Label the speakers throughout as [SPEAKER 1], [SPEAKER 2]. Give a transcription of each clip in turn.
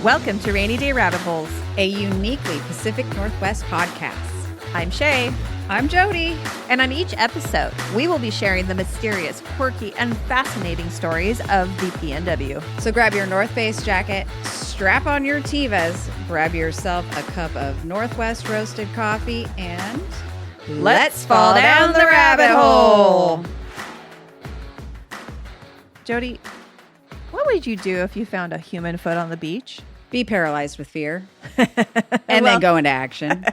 [SPEAKER 1] Welcome to Rainy Day Rabbit Holes,
[SPEAKER 2] a uniquely Pacific Northwest podcast.
[SPEAKER 1] I'm Shea.
[SPEAKER 2] I'm Jody.
[SPEAKER 1] And on each episode, we will be sharing the mysterious, quirky, and fascinating stories of the PNW.
[SPEAKER 2] So grab your North Face jacket, strap on your Tevas, grab yourself a cup of Northwest roasted coffee, and
[SPEAKER 1] let's fall down the rabbit hole. Jody, what would you do if you found a human foot on the beach?
[SPEAKER 2] Be paralyzed with fear and then go into action.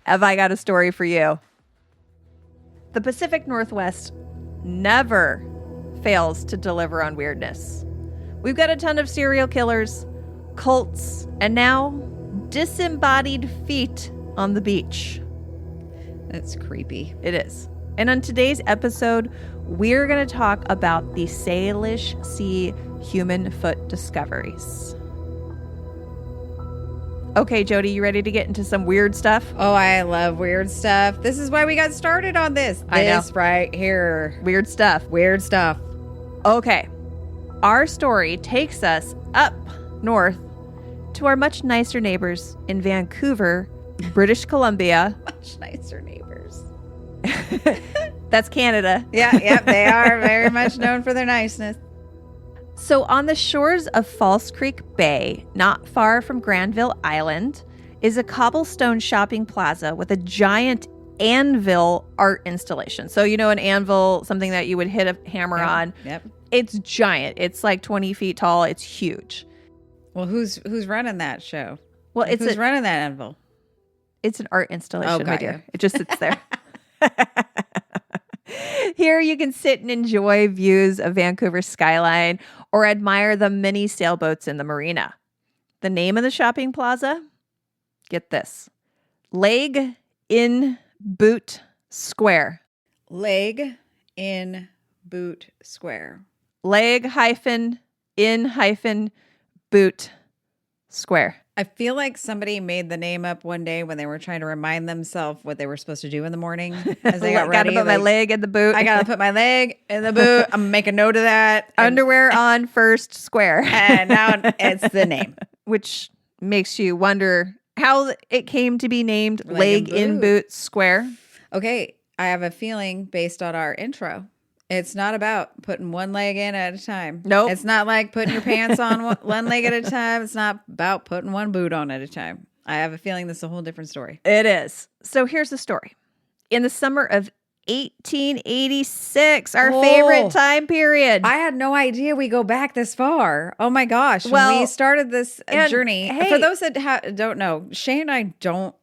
[SPEAKER 1] Have I got a story for you? The Pacific Northwest never fails to deliver on weirdness. We've got a ton of serial killers, cults, and now disembodied feet on the beach.
[SPEAKER 2] That's creepy.
[SPEAKER 1] It is. And on today's episode, we're going to talk about the Salish Sea human foot discoveries. Okay, Jody, you ready to get into some weird stuff?
[SPEAKER 2] Oh, I love weird stuff. This is why we got started on this.
[SPEAKER 1] I know.
[SPEAKER 2] This right here.
[SPEAKER 1] Weird stuff.
[SPEAKER 2] Weird stuff.
[SPEAKER 1] Okay. Our story takes us up north to our much nicer neighbors in Vancouver, British Columbia.
[SPEAKER 2] Much nicer neighbors.
[SPEAKER 1] That's Canada.
[SPEAKER 2] Yeah, they are very much known for their niceness.
[SPEAKER 1] So on the shores of False Creek Bay, not far from Granville Island, is a cobblestone shopping plaza with a giant anvil art installation. So you know an anvil, something that you would hit a hammer on.
[SPEAKER 2] Yep.
[SPEAKER 1] It's giant. It's like 20 feet tall. It's huge.
[SPEAKER 2] Well, who's running that show?
[SPEAKER 1] Well,
[SPEAKER 2] who's running that anvil?
[SPEAKER 1] It's an art installation, my
[SPEAKER 2] got
[SPEAKER 1] dear.
[SPEAKER 2] you.
[SPEAKER 1] It just sits there. Here you can sit and enjoy views of Vancouver's skyline or admire the many sailboats in the marina. The name of the shopping plaza? Get this. Leg in Boot Square.
[SPEAKER 2] Leg in Boot Square.
[SPEAKER 1] Leg in Boot Square.
[SPEAKER 2] I feel like somebody made the name up one day when they were trying to remind themselves what they were supposed to do in the morning as they got ready.
[SPEAKER 1] Gotta put my leg in the boot.
[SPEAKER 2] I gotta put my leg in the boot. I'm gonna make a note of that.
[SPEAKER 1] Underwear on first square.
[SPEAKER 2] And now it's the name.
[SPEAKER 1] Which makes you wonder how it came to be named Leg in Boot Square.
[SPEAKER 2] Okay, I have a feeling based on our intro. It's not about putting one leg in at a time.
[SPEAKER 1] Nope.
[SPEAKER 2] It's not like putting your pants on one leg at a time. It's not about putting one boot on at a time. I have a feeling this is a whole different story.
[SPEAKER 1] It is. So here's the story. In the summer of 1886, our favorite time period.
[SPEAKER 2] I had no idea we go back this far. Oh my gosh.
[SPEAKER 1] Well,
[SPEAKER 2] when we started this journey.
[SPEAKER 1] hey,
[SPEAKER 2] for those that don't know, Shea and I don't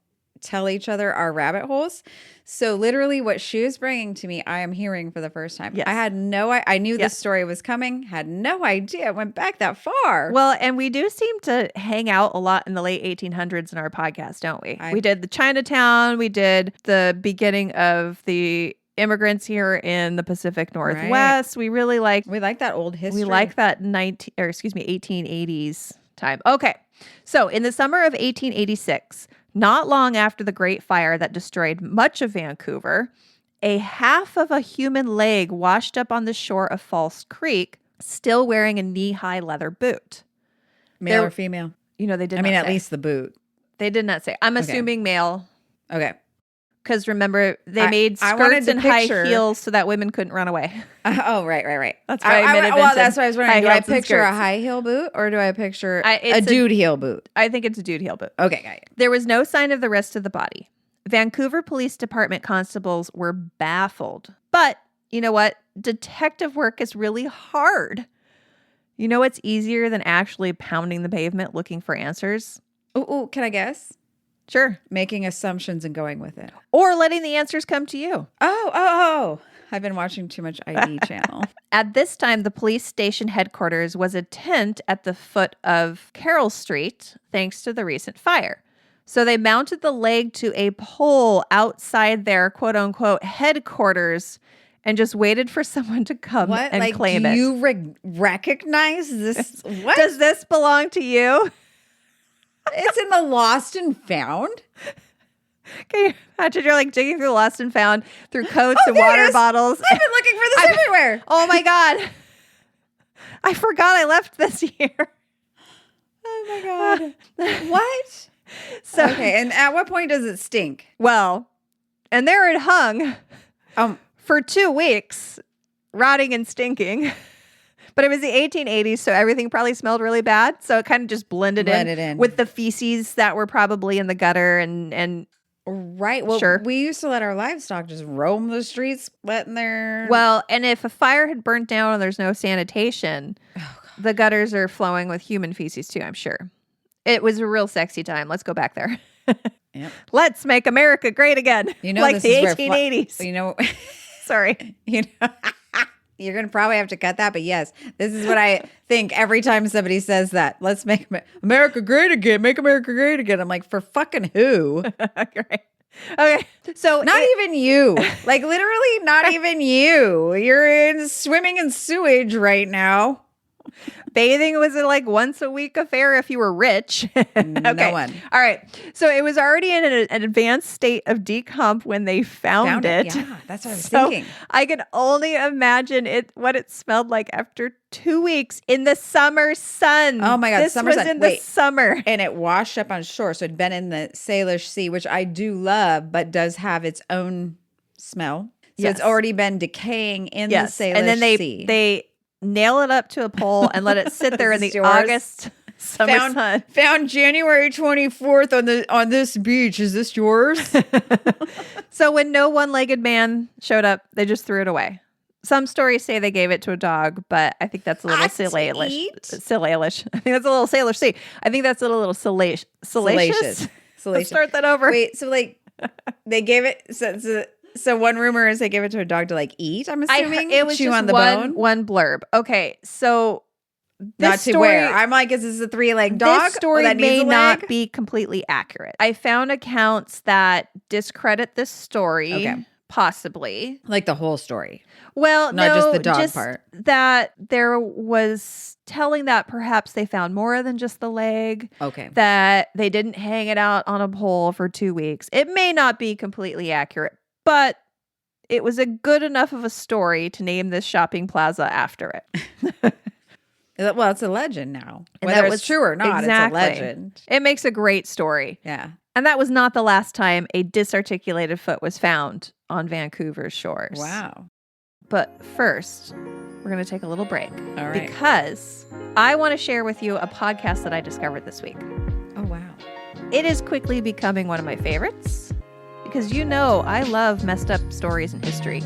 [SPEAKER 2] tell each other our rabbit holes. So literally what she was bringing to me, I am hearing for the first time.
[SPEAKER 1] Yes.
[SPEAKER 2] I had I knew this story was coming, had no idea it went back that far.
[SPEAKER 1] Well, and we do seem to hang out a lot in the late 1800s in our podcast, don't we? We did the Chinatown. We did the beginning of the immigrants here in the Pacific Northwest.
[SPEAKER 2] Right.
[SPEAKER 1] We like
[SPEAKER 2] that old history.
[SPEAKER 1] We like that 1880s time. Okay. So in the summer of 1886, not long after the Great Fire that destroyed much of Vancouver, a half of a human leg washed up on the shore of False Creek, still wearing a knee-high leather boot.
[SPEAKER 2] Male or female?
[SPEAKER 1] You know, they did
[SPEAKER 2] not say.
[SPEAKER 1] At
[SPEAKER 2] least the boot.
[SPEAKER 1] They did not say. I'm assuming male.
[SPEAKER 2] Okay.
[SPEAKER 1] Because remember, they made skirts and high heels so that women couldn't run away.
[SPEAKER 2] Right.
[SPEAKER 1] That's why
[SPEAKER 2] that's what I was wondering. Do I picture a
[SPEAKER 1] skirts.
[SPEAKER 2] high heel boot or do I picture a dude heel boot?
[SPEAKER 1] I think it's a dude heel boot.
[SPEAKER 2] Okay, got it.
[SPEAKER 1] There was no sign of the rest of the body. Vancouver Police Department constables were baffled. But you know what? Detective work is really hard. You know what's easier than actually pounding the pavement looking for answers?
[SPEAKER 2] Ooh, can I guess?
[SPEAKER 1] Sure.
[SPEAKER 2] Making assumptions and going with it.
[SPEAKER 1] Or letting the answers come to you.
[SPEAKER 2] Oh. I've been watching too much ID channel.
[SPEAKER 1] At this time, the police station headquarters was a tent at the foot of Carroll Street, thanks to the recent fire. So they mounted the leg to a pole outside their quote unquote headquarters and just waited for someone to come and claim it.
[SPEAKER 2] Do you recognize this? What?
[SPEAKER 1] Does this belong to you?
[SPEAKER 2] It's in the lost and found.
[SPEAKER 1] Can you imagine you're like digging through lost and found through coats and water bottles?
[SPEAKER 2] I've been looking for this everywhere.
[SPEAKER 1] Oh my God. I forgot I left this here.
[SPEAKER 2] Oh my God. What?
[SPEAKER 1] So,
[SPEAKER 2] Okay. And at what point does it stink?
[SPEAKER 1] well, and there it hung for 2 weeks, rotting and stinking. But it was the 1880s, so everything probably smelled really bad. So it kind of just blended in with the feces that were probably in the gutter and
[SPEAKER 2] right. Well,
[SPEAKER 1] sure.
[SPEAKER 2] We used to let our livestock just roam the streets, letting their
[SPEAKER 1] Well, and if a fire had burnt down and there's no sanitation, the gutters are flowing with human feces too, I'm sure. It was a real sexy time. Let's go back there.
[SPEAKER 2] Yep.
[SPEAKER 1] Let's make America great again. Like the 1880s. Sorry.
[SPEAKER 2] You're going to probably have to cut that, but yes, this is what I think every time somebody says that. Let's make America great again. Make America great again. I'm like, for fucking who?
[SPEAKER 1] Great. Okay. So
[SPEAKER 2] not even you. Like literally not even you. You're swimming in sewage right now.
[SPEAKER 1] Bathing was a once a week affair if you were rich. Okay.
[SPEAKER 2] No one.
[SPEAKER 1] All right. So it was already in an advanced state of decomp when they found it.
[SPEAKER 2] Yeah, that's what I was thinking.
[SPEAKER 1] I can only imagine what it smelled like after 2 weeks in the summer sun.
[SPEAKER 2] Oh my God,
[SPEAKER 1] this
[SPEAKER 2] summer
[SPEAKER 1] was
[SPEAKER 2] sun.
[SPEAKER 1] in the summer.
[SPEAKER 2] And it washed up on shore. So it'd been in the Salish Sea, which I do love, but does have its own smell. So it's already been decaying in the Salish Sea.
[SPEAKER 1] And then they nail it up to a pole and let it sit there in the August summer sun.
[SPEAKER 2] Found January 24th on this beach. Is this yours?
[SPEAKER 1] So when no one-legged man showed up, they just threw it away. Some stories say they gave it to a dog, but I think that's a little Salish. I think that's a little Salish Sea. I think that's a little salacious. Let's start that over.
[SPEAKER 2] Wait, so they gave it so one rumor is they gave it to a dog to eat. I'm assuming
[SPEAKER 1] it was
[SPEAKER 2] chew
[SPEAKER 1] just
[SPEAKER 2] on the bone.
[SPEAKER 1] One blurb. Okay, so
[SPEAKER 2] not to where I'm like, is this a 3-leg dog?
[SPEAKER 1] This story that may not be completely accurate. I found accounts that discredit this story, possibly
[SPEAKER 2] like the whole story.
[SPEAKER 1] Well,
[SPEAKER 2] not just the dog part.
[SPEAKER 1] That there was telling that perhaps they found more than just the leg.
[SPEAKER 2] Okay.
[SPEAKER 1] That they didn't hang it out on a pole for 2 weeks. It may not be completely accurate, but it was a good enough of a story to name this shopping plaza after it.
[SPEAKER 2] Well, it's a legend now.
[SPEAKER 1] And
[SPEAKER 2] whether it's true or not,
[SPEAKER 1] exactly.
[SPEAKER 2] It's a legend.
[SPEAKER 1] It makes a great story.
[SPEAKER 2] Yeah.
[SPEAKER 1] And that was not the last time a disarticulated foot was found on Vancouver's shores.
[SPEAKER 2] Wow.
[SPEAKER 1] But first, we're going to take a little break.
[SPEAKER 2] All right.
[SPEAKER 1] Because I want to share with you a podcast that I discovered this week.
[SPEAKER 2] Oh, wow.
[SPEAKER 1] It is quickly becoming one of my favorites because I love messed up stories in history.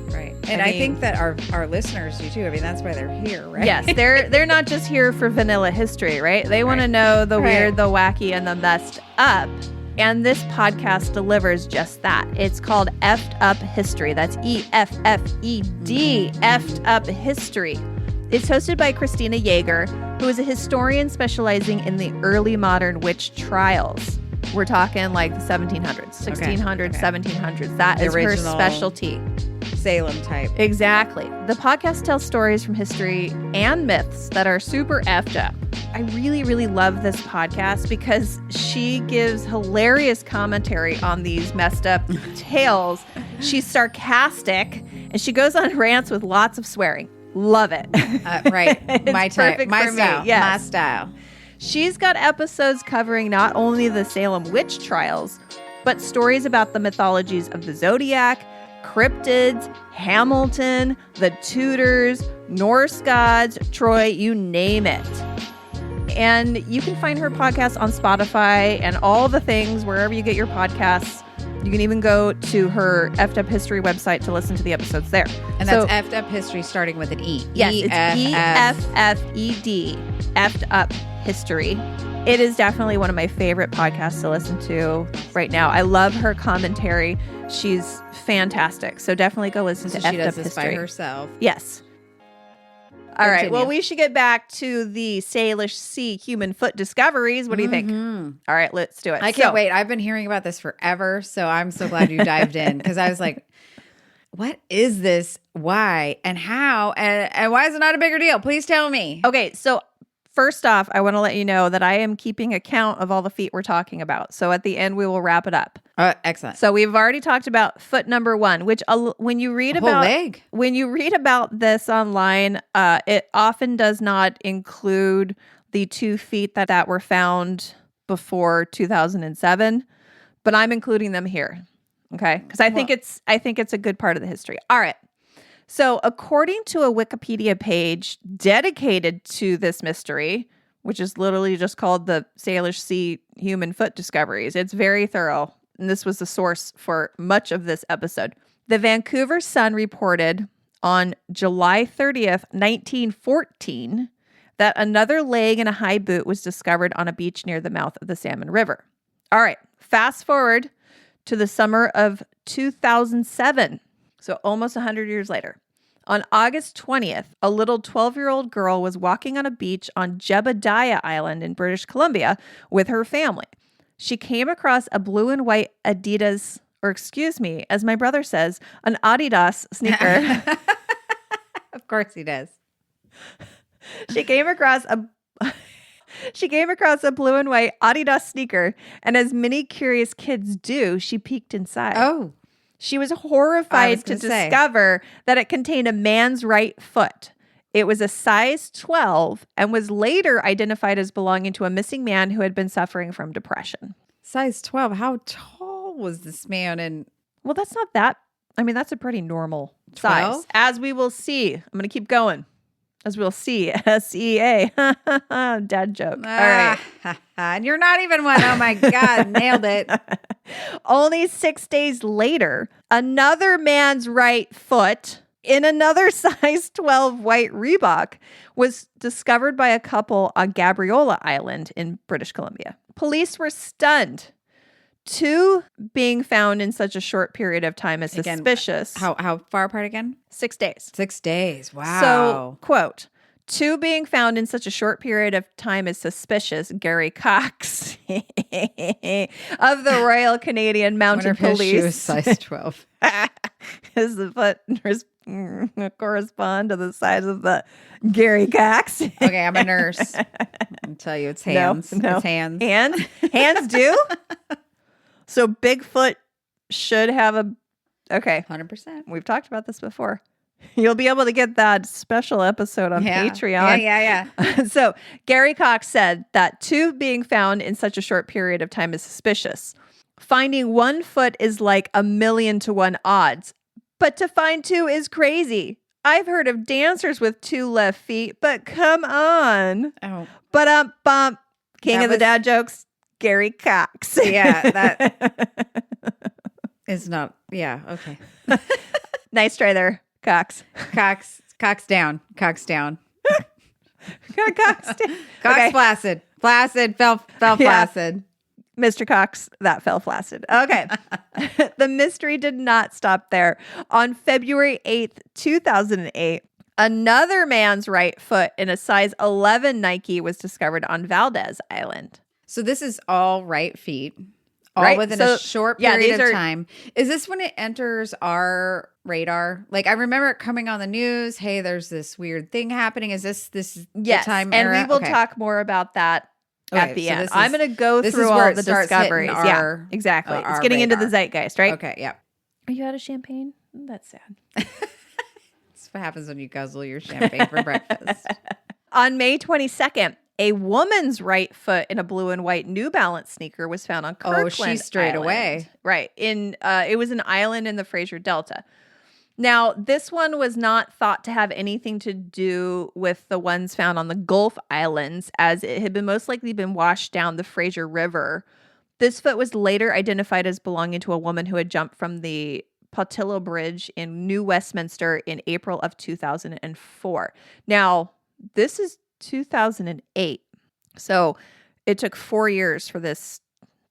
[SPEAKER 2] Right. And I think that our listeners do too. I mean, that's why they're here, right?
[SPEAKER 1] Yes, they're not just here for vanilla history, right? They want to know the weird, the wacky, and the messed up. And this podcast delivers just that. It's called Effed Up History. That's EFFED, Effed Up History. It's hosted by Christina Yeager, who is a historian specializing in the early modern witch trials. We're talking like the 1700s, 1600s, 1700s. That is her specialty.
[SPEAKER 2] Salem type.
[SPEAKER 1] Exactly. The podcast tells stories from history and myths that are super effed up. I really, really love this podcast because she gives hilarious commentary on these messed up tales. She's sarcastic and she goes on rants with lots of swearing. Love it.
[SPEAKER 2] Right. My type. My style.
[SPEAKER 1] Yes.
[SPEAKER 2] My style.
[SPEAKER 1] She's got episodes covering not only the Salem witch trials, but stories about the mythologies of the Zodiac, cryptids, Hamilton, the Tudors, Norse gods, Troy, you name it. And you can find her podcast on Spotify and all the things wherever you get your podcasts. You can even go to her Effed Up History website to listen to the episodes there.
[SPEAKER 2] And that's Effed Up History starting with an E.
[SPEAKER 1] Yes, it's EFFED, Effed Up History. It is definitely one of my favorite podcasts to listen to right now. I love her commentary. She's fantastic. So definitely go listen to Effed Up History.
[SPEAKER 2] She does this by herself.
[SPEAKER 1] Yes. All right. Well, we should get back to the Salish Sea human foot discoveries. What do you think? All right, let's do it.
[SPEAKER 2] I can't wait. I've been hearing about this forever, so I'm so glad you dived in because I was like, what is this? Why? And how? And why is it not a bigger deal? Please tell me.
[SPEAKER 1] Okay, so first off, I want to let you know that I am keeping a count of all the feet we're talking about. So at the end, we will wrap it up.
[SPEAKER 2] Excellent.
[SPEAKER 1] So we've already talked about foot number 1, which when you read about this online, it often does not include the 2 feet that were found before 2007, but I'm including them here. Okay? Because I think it's a good part of the history. All right. So according to a Wikipedia page dedicated to this mystery, which is literally just called the Salish Sea Human Foot Discoveries, it's very thorough. And this was the source for much of this episode. The Vancouver Sun reported on July 30th, 1914, that another leg and a high boot was discovered on a beach near the mouth of the Salmon River. All right, fast forward to the summer of 2007, so almost 100 years later. On August 20th, a little 12-year-old girl was walking on a beach on Jebediah Island in British Columbia with her family. She came across a blue and white Adidas, or excuse me, as my brother says, an Adidas sneaker.
[SPEAKER 2] Of course he does.
[SPEAKER 1] She came across a blue and white Adidas sneaker, and as many curious kids do, she peeked inside.
[SPEAKER 2] Oh.
[SPEAKER 1] She was horrified to discover that it contained a man's right foot. It was a size 12 and was later identified as belonging to a missing man who had been suffering from depression.
[SPEAKER 2] Size 12. How tall was this man? And
[SPEAKER 1] well, that's not that. I mean, that's a pretty normal
[SPEAKER 2] 12?
[SPEAKER 1] size. As we will see. I'm going to keep going. As we'll see. SEA. Dad joke. All right.
[SPEAKER 2] And you're not even one. Oh my God. Nailed it.
[SPEAKER 1] Only 6 days later, another man's right foot in another size 12 white Reebok was discovered by a couple on Gabriola Island in British Columbia. Police were stunned. 2 being found in such a short period of time is suspicious.
[SPEAKER 2] How far apart again?
[SPEAKER 1] 6 days.
[SPEAKER 2] 6 days. Wow.
[SPEAKER 1] So, quote, 2 being found in such a short period of time is suspicious, Gary Cox of the Royal Canadian Mounted
[SPEAKER 2] Police. His shoe
[SPEAKER 1] Police.
[SPEAKER 2] is size 12.
[SPEAKER 1] Does the foot correspond to the size of the Gary Cox?
[SPEAKER 2] Okay, I'm a nurse. I'll tell you, it's hands.
[SPEAKER 1] No.
[SPEAKER 2] It's hands.
[SPEAKER 1] Hands do? So Bigfoot should have a... Okay.
[SPEAKER 2] 100%.
[SPEAKER 1] We've talked about this before. You'll be able to get that special episode on Patreon.
[SPEAKER 2] Yeah.
[SPEAKER 1] So Gary Cox said that 2 being found in such a short period of time is suspicious. Finding 1 foot is like 1,000,000 to 1 odds. But to find 2 is crazy. I've heard of dancers with 2 left feet, but come on.
[SPEAKER 2] Oh.
[SPEAKER 1] Bump. King of the dad jokes, Gary Cox.
[SPEAKER 2] Yeah, that is not. Yeah, okay.
[SPEAKER 1] Nice try there, Cox.
[SPEAKER 2] Cox down. Cox down.
[SPEAKER 1] Cox okay.
[SPEAKER 2] Flaccid. Fell flaccid.
[SPEAKER 1] Mr. Cox, that fell flaccid. Okay. The mystery did not stop there. On February 8th, 2008, another man's right foot in a size 11 Nike was discovered on Valdez Island.
[SPEAKER 2] So this is all right feet, all
[SPEAKER 1] right?
[SPEAKER 2] within a short period of time. Is this when it enters our radar? Like, I remember it coming on the news. Hey, there's this weird thing happening. Is this
[SPEAKER 1] yes,
[SPEAKER 2] the time
[SPEAKER 1] and
[SPEAKER 2] era?
[SPEAKER 1] we will talk more about that at the end. I'm going to go
[SPEAKER 2] this
[SPEAKER 1] through
[SPEAKER 2] is where
[SPEAKER 1] all
[SPEAKER 2] it
[SPEAKER 1] the
[SPEAKER 2] starts
[SPEAKER 1] discoveries.
[SPEAKER 2] hitting our,
[SPEAKER 1] exactly.
[SPEAKER 2] our
[SPEAKER 1] it's getting
[SPEAKER 2] radar.
[SPEAKER 1] into the zeitgeist, right?
[SPEAKER 2] Okay, yeah.
[SPEAKER 1] Are you out of champagne? That's sad.
[SPEAKER 2] That's what happens when you guzzle your champagne for breakfast.
[SPEAKER 1] On May 22nd, a woman's right foot in a blue and white New Balance sneaker was found on Kirkland.
[SPEAKER 2] Oh, she's straight
[SPEAKER 1] Island.
[SPEAKER 2] away.
[SPEAKER 1] Right. It was an island in the Fraser Delta. Now, this one was not thought to have anything to do with the ones found on the Gulf Islands, as it had most likely been washed down the Fraser River. This foot was later identified as belonging to a woman who had jumped from the Potillo Bridge in New Westminster in April of 2004. Now, this is 2008. So it took 4 years for this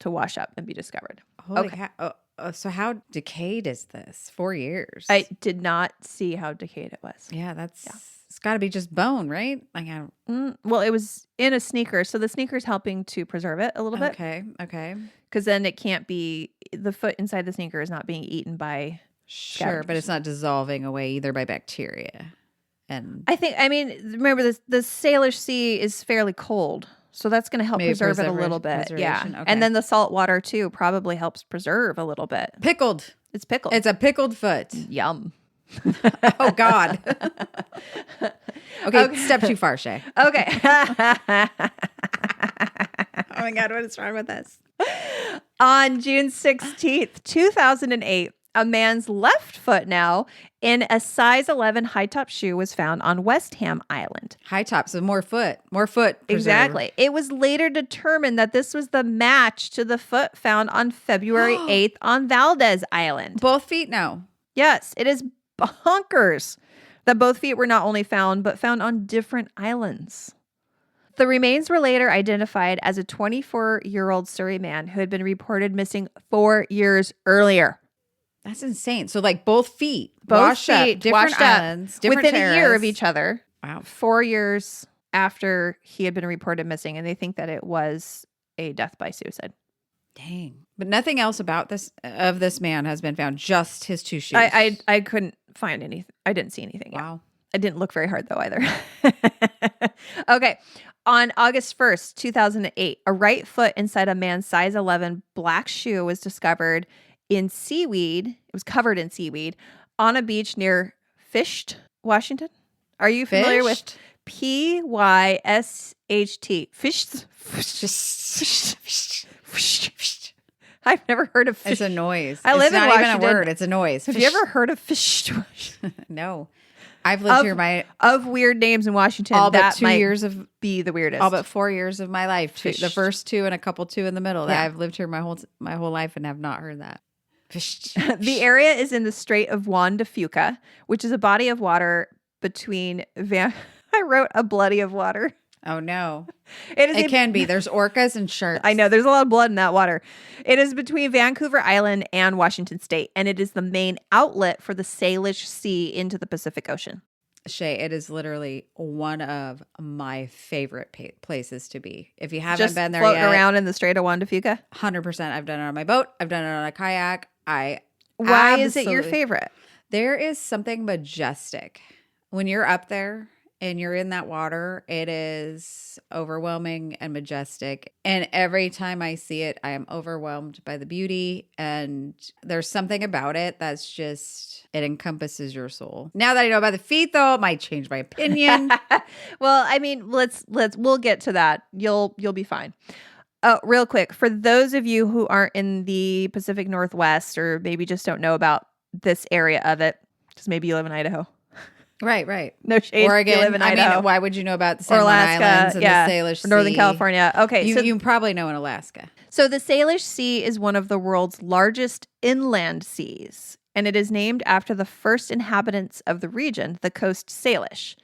[SPEAKER 1] to wash up and be discovered.
[SPEAKER 2] Holy cow. So how decayed is this? 4 years.
[SPEAKER 1] I did not see how decayed it was.
[SPEAKER 2] Yeah, it's got to be just bone, right? Like,
[SPEAKER 1] well, it was in a sneaker, so the sneaker's helping to preserve it a little bit.
[SPEAKER 2] Okay.
[SPEAKER 1] Because then it can't be, the foot inside the sneaker is not being eaten by
[SPEAKER 2] Sure, but it's not dissolving away either by bacteria. And
[SPEAKER 1] remember the Salish Sea is fairly cold. So that's going to help preserve it a little bit. Yeah.
[SPEAKER 2] Okay.
[SPEAKER 1] And then the salt water too probably helps preserve a little bit.
[SPEAKER 2] Pickled.
[SPEAKER 1] It's pickled.
[SPEAKER 2] It's a pickled foot.
[SPEAKER 1] Yum.
[SPEAKER 2] Oh, God. Okay, step too far, Shea.
[SPEAKER 1] Okay.
[SPEAKER 2] Oh, my God. What is wrong with us?
[SPEAKER 1] On June 16th, 2008, a man's left foot now in a size 11 high top shoe was found on West Ham Island.
[SPEAKER 2] High top, so more foot preserve.
[SPEAKER 1] Exactly. It was later determined that this was the match to the foot found on February 8th on Valdez Island.
[SPEAKER 2] Both feet? No.
[SPEAKER 1] Yes, it is bonkers that both feet were not only found, but found on different islands. The remains were later identified as a 24-year-old Surrey man who had been reported missing 4 years earlier.
[SPEAKER 2] That's insane. So like both feet
[SPEAKER 1] Washed
[SPEAKER 2] up,
[SPEAKER 1] feet
[SPEAKER 2] different
[SPEAKER 1] washed up
[SPEAKER 2] islands, different
[SPEAKER 1] within a year
[SPEAKER 2] terras.
[SPEAKER 1] of each other.
[SPEAKER 2] Wow.
[SPEAKER 1] 4 years after he had been reported missing, and they think that it was a death by suicide.
[SPEAKER 2] Dang. But nothing else about this man has been found. Just his two shoes.
[SPEAKER 1] I couldn't find anything. I didn't see anything yet.
[SPEAKER 2] Wow.
[SPEAKER 1] I didn't look very hard though either. Okay. On August 1st, 2008, a right foot inside a man's size 11 black shoe was discovered in seaweed. It was covered in seaweed on a beach near Fisht, Washington. Are you familiar with Pysht? Fisht. I've never heard of fish.
[SPEAKER 2] It's a noise.
[SPEAKER 1] I live
[SPEAKER 2] it's
[SPEAKER 1] in
[SPEAKER 2] not
[SPEAKER 1] Washington.
[SPEAKER 2] even a word. It's a noise.
[SPEAKER 1] Have you ever heard of fish?
[SPEAKER 2] No. I've lived here
[SPEAKER 1] of weird names in Washington.
[SPEAKER 2] all but
[SPEAKER 1] that
[SPEAKER 2] 2
[SPEAKER 1] might
[SPEAKER 2] years of
[SPEAKER 1] be the weirdest.
[SPEAKER 2] all but 4 years of my life.
[SPEAKER 1] Fish.
[SPEAKER 2] The first two and a couple two in the middle.
[SPEAKER 1] Yeah.
[SPEAKER 2] I've lived here my whole life and have not heard that.
[SPEAKER 1] The area is in the Strait of Juan de Fuca, which is a body of water between I wrote a bloody of water.
[SPEAKER 2] Oh no.
[SPEAKER 1] It
[SPEAKER 2] can be. There's orcas and sharks.
[SPEAKER 1] I know there's a lot of blood in that water. It is between Vancouver Island and Washington State, and it is the main outlet for the Salish Sea into the Pacific Ocean.
[SPEAKER 2] Shea, it is literally one of my favorite places to be. If you haven't
[SPEAKER 1] Just
[SPEAKER 2] been there
[SPEAKER 1] floating
[SPEAKER 2] yet,
[SPEAKER 1] around in the Strait of Juan de Fuca.
[SPEAKER 2] 100%. I've done it on my boat. I've done it on a kayak.
[SPEAKER 1] Why is it your favorite?
[SPEAKER 2] There is something majestic. When you're up there and you're in that water, it is overwhelming and majestic. And every time I see it, I am overwhelmed by the beauty. And there's something about it that's just, it encompasses your soul. Now that I know about the feet, though, it might change my opinion.
[SPEAKER 1] Well, I mean, we'll get to that. You'll be fine. Real quick, for those of you who aren't in the Pacific Northwest or maybe just don't know about this area of it, because maybe you live in Idaho.
[SPEAKER 2] Right.
[SPEAKER 1] No shade.
[SPEAKER 2] Oregon.
[SPEAKER 1] You live in Idaho.
[SPEAKER 2] I mean, why would you know about the
[SPEAKER 1] or
[SPEAKER 2] San Juan
[SPEAKER 1] Alaska,
[SPEAKER 2] Islands and
[SPEAKER 1] yeah,
[SPEAKER 2] the Salish Sea?
[SPEAKER 1] Northern California. Okay,
[SPEAKER 2] You probably know in Alaska.
[SPEAKER 1] So the Salish Sea is one of the world's largest inland seas, and it is named after the first inhabitants of the region, the Coast Salish.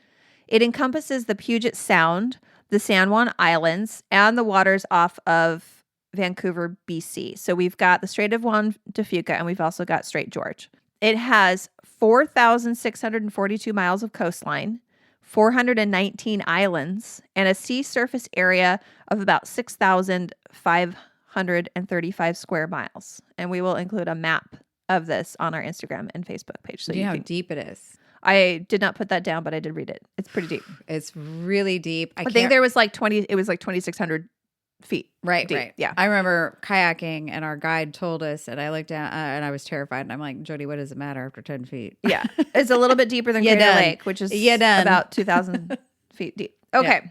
[SPEAKER 1] It encompasses the Puget Sound, the San Juan Islands, and the waters off of Vancouver, BC. So we've got the Strait of Juan de Fuca, and we've also got Strait George. It has 4,642 miles of coastline, 419 islands, and a sea surface area of about 6,535 square miles. And we will include a map of this on our Instagram and Facebook page. So
[SPEAKER 2] Do you know how deep it is?
[SPEAKER 1] I did not put that down, but I did read it. It's pretty deep.
[SPEAKER 2] It's really deep.
[SPEAKER 1] I think there was like 2,600 feet.
[SPEAKER 2] Right,
[SPEAKER 1] deep.
[SPEAKER 2] right.
[SPEAKER 1] Yeah.
[SPEAKER 2] I remember kayaking and our guide told us, and I looked down and I was terrified. And I'm like, Jody, what does it matter after 10 feet?
[SPEAKER 1] Yeah. It's a little bit deeper than Crater Lake, which is about 2,000 feet deep. Okay.
[SPEAKER 2] Yeah.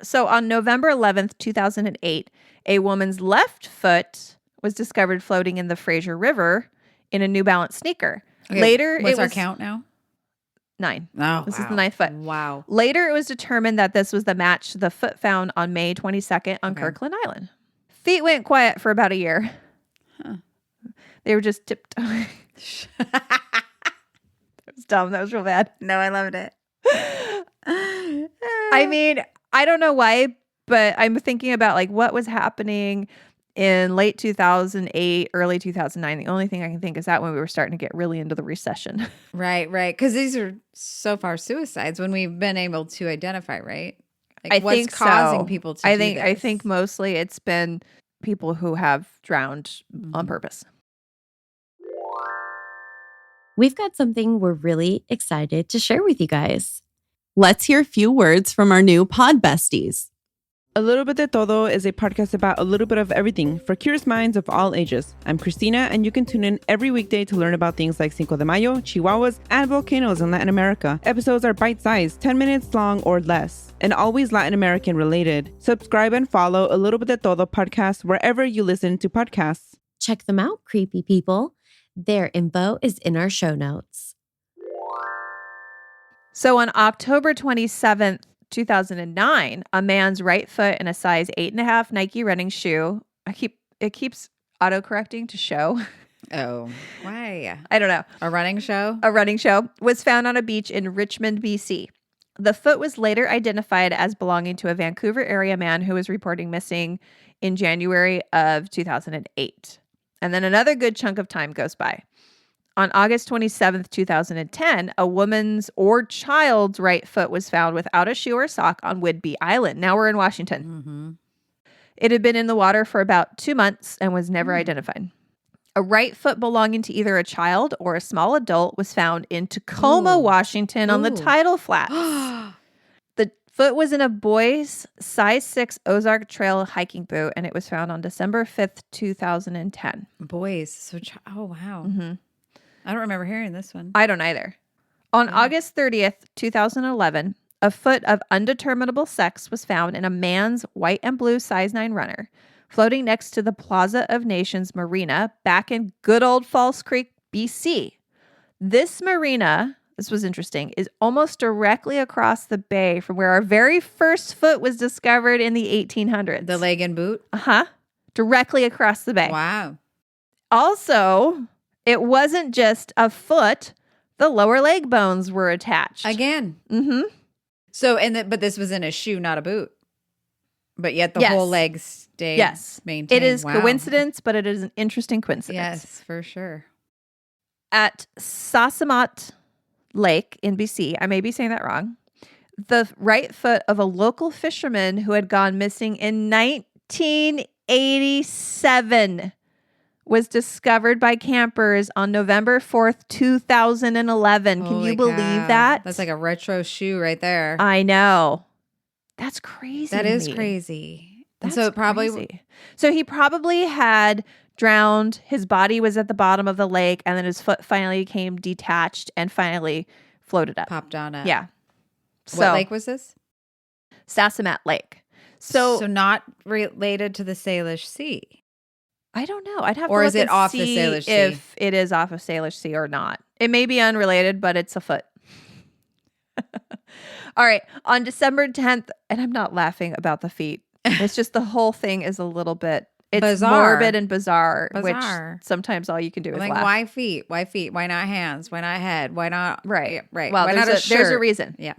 [SPEAKER 1] So on November 11th, 2008, a woman's left foot was discovered floating in the Fraser River in a New Balance sneaker.
[SPEAKER 2] Okay,
[SPEAKER 1] Later,
[SPEAKER 2] what's
[SPEAKER 1] it
[SPEAKER 2] our
[SPEAKER 1] was
[SPEAKER 2] count now?
[SPEAKER 1] 9.
[SPEAKER 2] Oh,
[SPEAKER 1] This is the 9th foot.
[SPEAKER 2] Wow.
[SPEAKER 1] Later, it was determined that this was the match to the foot found on May 22nd on
[SPEAKER 2] Okay.
[SPEAKER 1] Kirkland Island. Feet went quiet for about a year.
[SPEAKER 2] Huh.
[SPEAKER 1] They were just tiptoeing. That was dumb. That was real bad.
[SPEAKER 2] No, I loved it.
[SPEAKER 1] I mean, I don't know why, but I'm thinking about like what was happening in late 2008, early 2009. The only thing I can think is that when we were starting to get really into the recession.
[SPEAKER 2] Right. Because these are so far suicides when we've been able to identify, right? Like what's
[SPEAKER 1] think
[SPEAKER 2] causing
[SPEAKER 1] so.
[SPEAKER 2] people to
[SPEAKER 1] I
[SPEAKER 2] do
[SPEAKER 1] think
[SPEAKER 2] this?
[SPEAKER 1] I think mostly it's been people who have drowned on purpose.
[SPEAKER 3] We've got something we're really excited to share with you guys. Let's hear a few words from our new pod besties.
[SPEAKER 4] A Little Bit de Todo is a podcast about a little bit of everything for curious minds of all ages. I'm Christina, and you can tune in every weekday to learn about things like Cinco de Mayo, Chihuahuas, and volcanoes in Latin America. Episodes are bite-sized, 10 minutes long or less, and always Latin American related. Subscribe and follow A Little Bit de Todo podcast wherever you listen to podcasts.
[SPEAKER 3] Check them out, creepy people. Their info is in our show notes.
[SPEAKER 1] So on October 27th, 2009, a man's right foot in a size 8.5 Nike running shoe. It keeps autocorrecting to show.
[SPEAKER 2] Oh, why?
[SPEAKER 1] I don't know.
[SPEAKER 2] A running show?
[SPEAKER 1] A running show was found on a beach in Richmond, BC. The foot was later identified as belonging to a Vancouver area man who was reporting missing in January of 2008. And then another good chunk of time goes by. On August 27th, 2010, a woman's or child's right foot was found without a shoe or sock on Whidbey Island. Now we're in Washington.
[SPEAKER 2] Mm-hmm.
[SPEAKER 1] It had been in the water for about 2 months and was never identified. A right foot belonging to either a child or a small adult was found in Tacoma, Washington on the tidal flats. The foot was in a boy's size 6 Ozark Trail hiking boot, and it was found on December 5th, 2010.
[SPEAKER 2] Boys. So, oh, wow.
[SPEAKER 1] Mm-hmm.
[SPEAKER 2] I don't remember hearing this one.
[SPEAKER 1] I don't either. On August 30th, 2011, a foot of undeterminable sex was found in a man's white and blue size 9 runner floating next to the Plaza of Nations Marina back in good old Falls Creek, BC. This marina, this was interesting, is almost directly across the bay from where our very first foot was discovered in the 1800s.
[SPEAKER 2] The leg and boot?
[SPEAKER 1] Uh-huh. Directly across the bay.
[SPEAKER 2] Wow.
[SPEAKER 1] Also, it wasn't just a foot. The lower leg bones were attached.
[SPEAKER 2] Again.
[SPEAKER 1] Mm-hmm.
[SPEAKER 2] So, but this was in a shoe, not a boot. But yet the whole leg stayed maintained.
[SPEAKER 1] It is coincidence, but it is an interesting coincidence.
[SPEAKER 2] Yes, for sure.
[SPEAKER 1] At Sasamat Lake in BC, I may be saying that wrong, the right foot of a local fisherman who had gone missing in 1987 was discovered by campers on November 4th, 2011. Can you believe that?
[SPEAKER 2] That's like a retro shoe right there.
[SPEAKER 1] I know. That's crazy.
[SPEAKER 2] That is crazy.
[SPEAKER 1] That's
[SPEAKER 2] so it probably
[SPEAKER 1] crazy. So he probably had drowned. His body was at the bottom of the lake, and then his foot finally came detached and finally floated up.
[SPEAKER 2] Popped on up.
[SPEAKER 1] Yeah.
[SPEAKER 2] What lake was this?
[SPEAKER 1] Sasamat Lake. So
[SPEAKER 2] not related to the Salish Sea.
[SPEAKER 1] I don't know. I'd have to
[SPEAKER 2] or
[SPEAKER 1] look
[SPEAKER 2] is it
[SPEAKER 1] and
[SPEAKER 2] off
[SPEAKER 1] see
[SPEAKER 2] the Salish Sea?
[SPEAKER 1] If it is off of Salish Sea or not. It may be unrelated, but it's a foot. All right. On December 10th, and I'm not laughing about the feet. It's just the whole thing is a little bit, it's
[SPEAKER 2] bizarre.
[SPEAKER 1] Morbid and bizarre, which sometimes all you can do is
[SPEAKER 2] like,
[SPEAKER 1] laugh.
[SPEAKER 2] why feet? Why feet? Why not hands? Why not head? Why not?
[SPEAKER 1] Right.
[SPEAKER 2] Yeah, right.
[SPEAKER 1] Well,
[SPEAKER 2] why
[SPEAKER 1] there's a reason.
[SPEAKER 2] Yeah.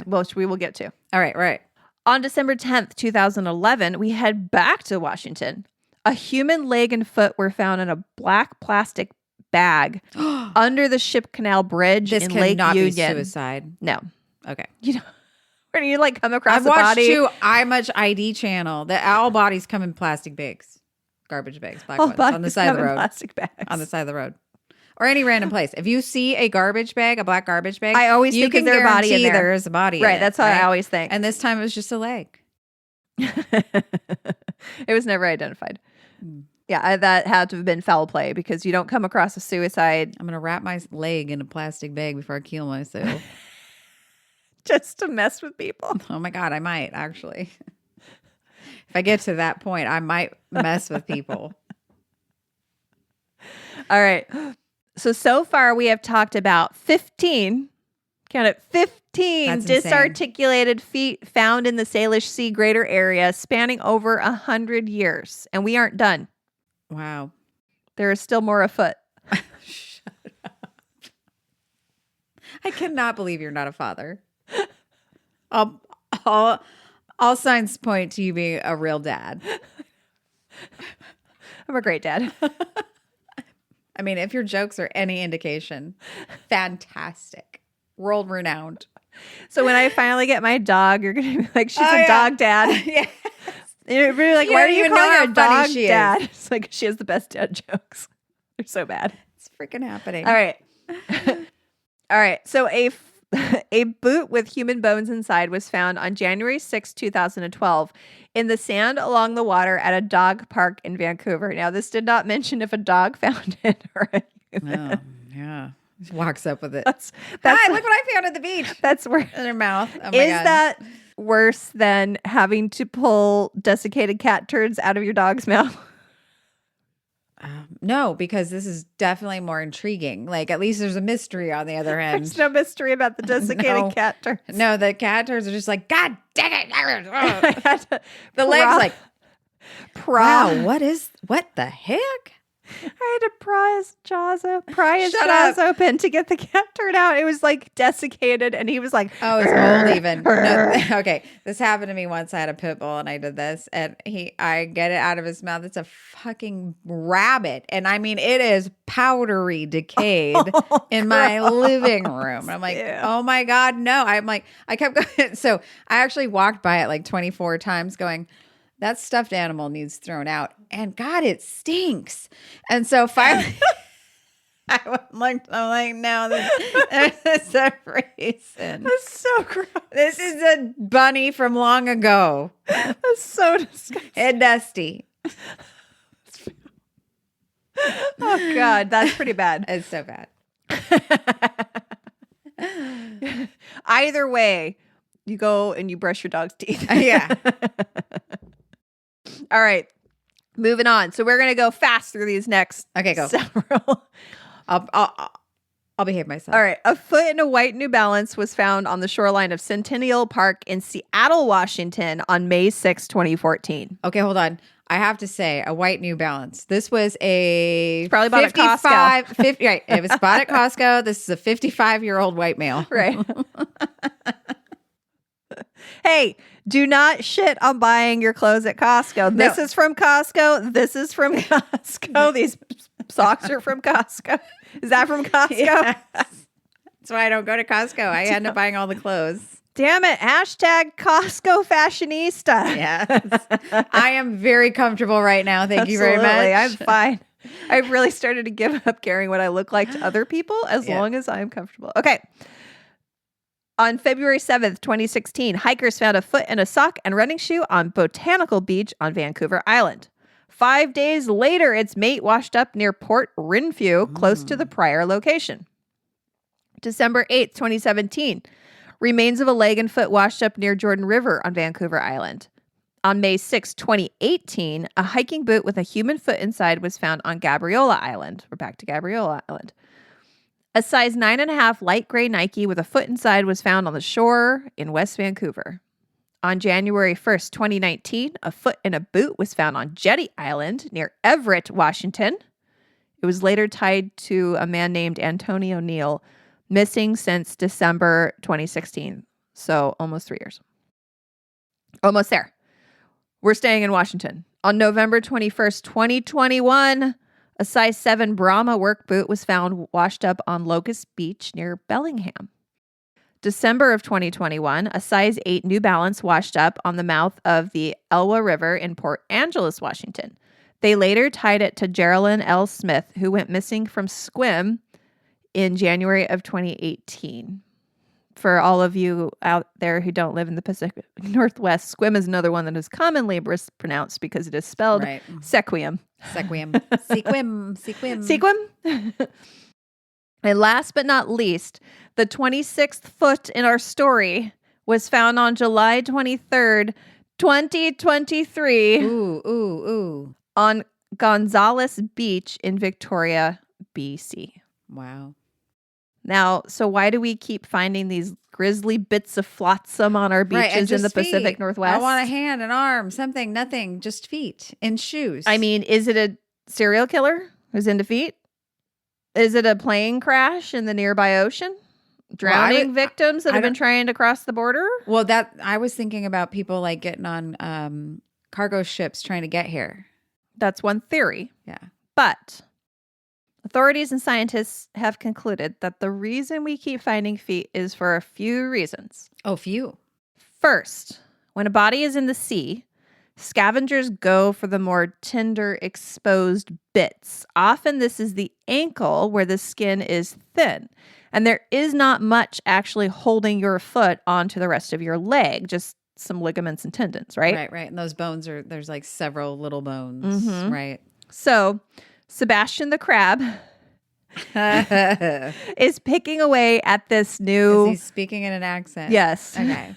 [SPEAKER 1] Which we will get to.
[SPEAKER 2] All right. Right.
[SPEAKER 1] On December 10th, 2011, we head back to Washington. A human leg and foot were found in a black plastic bag under the Ship Canal Bridge in Lake
[SPEAKER 2] cannot
[SPEAKER 1] Union.
[SPEAKER 2] Be suicide.
[SPEAKER 1] No.
[SPEAKER 2] Okay.
[SPEAKER 1] You know, where you like come across
[SPEAKER 2] I've
[SPEAKER 1] a body.
[SPEAKER 2] watched I Much ID channel that all bodies come in plastic bags, garbage bags, black ones on the side of the road.
[SPEAKER 1] Plastic bags.
[SPEAKER 2] On the side of the road. Or any random place. If you see a garbage bag, a black garbage bag,
[SPEAKER 1] I always think is there a body in there.
[SPEAKER 2] There is a body.
[SPEAKER 1] Right.
[SPEAKER 2] In it,
[SPEAKER 1] That's how I always think.
[SPEAKER 2] And this time it was just a leg.
[SPEAKER 1] It was never identified. Yeah, that had to have been foul play because you don't come across a suicide.
[SPEAKER 2] I'm going to wrap my leg in a plastic bag before I kill myself.
[SPEAKER 1] Just to mess with people.
[SPEAKER 2] Oh my God, I might actually. If I get to that point, I might mess with people.
[SPEAKER 1] All right. So far we have talked about 15, count it, 15 disarticulated feet found in the Salish Sea greater area spanning over 100 years. And we aren't done.
[SPEAKER 2] Wow.
[SPEAKER 1] There is still more afoot.
[SPEAKER 2] Shut up. I cannot believe you're not a father. All signs point to you being a real dad.
[SPEAKER 1] I'm a great dad.
[SPEAKER 2] I mean, if your jokes are any indication, fantastic. World renowned.
[SPEAKER 1] So when I finally get my dog, you're going to be like, she's a dog dad.
[SPEAKER 2] Yeah.
[SPEAKER 1] You're really like, why are you
[SPEAKER 2] even know
[SPEAKER 1] calling her
[SPEAKER 2] how
[SPEAKER 1] a
[SPEAKER 2] funny
[SPEAKER 1] dog
[SPEAKER 2] she is.
[SPEAKER 1] dad? It's like she has the best dad jokes. They're so bad.
[SPEAKER 2] It's freaking happening.
[SPEAKER 1] All right. All right. So A boot with human bones inside was found on January 6, 2012 in the sand along the water at a dog park in Vancouver. Now, this did not mention if a dog found it or a human.
[SPEAKER 2] Oh, yeah. Just walks up with it.
[SPEAKER 1] That's
[SPEAKER 2] Hi, look what I found at the beach.
[SPEAKER 1] That's where
[SPEAKER 2] In their mouth. Oh my
[SPEAKER 1] is
[SPEAKER 2] God.
[SPEAKER 1] that worse than having to pull desiccated cat turds out of your dog's mouth?
[SPEAKER 2] No, because this is definitely more intriguing. Like, at least there's a mystery on the other end.
[SPEAKER 1] There's no mystery about the desiccated
[SPEAKER 2] No.
[SPEAKER 1] cat turds.
[SPEAKER 2] No, the cat turds are just like, God dang it.
[SPEAKER 1] I had to
[SPEAKER 2] The leg's like, wow, what the heck?
[SPEAKER 1] I had to pry his jaws
[SPEAKER 2] Shut
[SPEAKER 1] open to get the cat turd out. It was like desiccated, and he was like,
[SPEAKER 2] Oh, it's old even. No, okay, this happened to me once. I had a pit bull, and I did this, and I get it out of his mouth. It's a fucking rabbit, and I mean, it is powdery, decayed in my living room. And I'm like,
[SPEAKER 1] Ew.
[SPEAKER 2] oh my God, no. I'm like, I kept going. So I actually walked by it like 24 times, going, that stuffed animal needs thrown out. And God, it stinks. And so finally, I'm like, no, there's a reason.
[SPEAKER 1] That's so gross.
[SPEAKER 2] This is a bunny from long ago.
[SPEAKER 1] That's so disgusting.
[SPEAKER 2] And dusty.
[SPEAKER 1] Oh, God. That's pretty bad.
[SPEAKER 2] It's so bad.
[SPEAKER 1] Either way, you go and you brush your dog's teeth.
[SPEAKER 2] Yeah.
[SPEAKER 1] All right. Moving on. So we're going to go fast through these next
[SPEAKER 2] Okay, go.
[SPEAKER 1] several.
[SPEAKER 2] I'll behave myself.
[SPEAKER 1] All right. A foot in a white New Balance was found on the shoreline of Centennial Park in Seattle, Washington on May 6, 2014.
[SPEAKER 2] Okay, hold on. I have to say, a white New Balance. This was a
[SPEAKER 1] probably bought at Costco.
[SPEAKER 2] 50, right. It was bought at Costco. This is a 55-year-old white male.
[SPEAKER 1] Right. Hey, do not shit on buying your clothes at Costco. This is from Costco. This is from Costco. These socks are from Costco. Is that from Costco?
[SPEAKER 2] Yes. That's why I don't go to Costco. I end up buying all the clothes.
[SPEAKER 1] Damn it. Hashtag Costco fashionista.
[SPEAKER 2] Yes. I am very comfortable right now. Thank you very much.
[SPEAKER 1] I'm fine. I've really started to give up caring what I look like to other people as long as I'm comfortable. Okay. On February 7th, 2016, hikers found a foot in a sock and running shoe on Botanical Beach on Vancouver Island. 5 days later, its mate washed up near Port Renfrew, close to the prior location. December 8th, 2017, remains of a leg and foot washed up near Jordan River on Vancouver Island. On May 6, 2018, a hiking boot with a human foot inside was found on Gabriola Island. We're back to Gabriola Island. A size 9.5 light gray Nike with a foot inside was found on the shore in West Vancouver. On January 1st, 2019, a foot in a boot was found on Jetty Island near Everett, Washington. It was later tied to a man named Antonio Neal, missing since December 2016. So almost 3 years. Almost there. We're staying in Washington. On November 21st, 2021, a size 7 Brahma work boot was found washed up on Locust Beach near Bellingham. December of 2021, a size 8 New Balance washed up on the mouth of the Elwha River in Port Angeles, Washington. They later tied it to Geraldine L. Smith, who went missing from Sequim in January of 2018. For all of you out there who don't live in the Pacific Northwest, Sequim is another one that is commonly mispronounced because it is spelled Sequim.
[SPEAKER 2] Sequim. Sequim. Sequim.
[SPEAKER 1] Sequim. And last but not least, the 26th foot in our story was found on July 23rd, 2023.
[SPEAKER 2] Ooh.
[SPEAKER 1] On Gonzales Beach in Victoria, BC.
[SPEAKER 2] Wow.
[SPEAKER 1] Now, so why do we keep finding these grisly bits of flotsam on our beaches in the Pacific Northwest?
[SPEAKER 2] I want a hand, an arm, something, nothing, just feet and shoes.
[SPEAKER 1] I mean, is it a serial killer who's into feet? Is it a plane crash in the nearby ocean? Drowning victims that have been trying to cross the border?
[SPEAKER 2] Well, that I was thinking about people like getting on cargo ships trying to get here.
[SPEAKER 1] That's one theory.
[SPEAKER 2] Yeah.
[SPEAKER 1] But authorities and scientists have concluded that the reason we keep finding feet is for a few reasons.
[SPEAKER 2] Oh, few.
[SPEAKER 1] First, when a body is in the sea, scavengers go for the more tender, exposed bits. Often this is the ankle where the skin is thin. And there is not much actually holding your foot onto the rest of your leg, just some ligaments and tendons, right?
[SPEAKER 2] Right. And those bones there's like several little bones, right?
[SPEAKER 1] So Sebastian the crab is picking away at this new,
[SPEAKER 2] He's speaking in an accent.
[SPEAKER 1] yes,
[SPEAKER 2] Okay.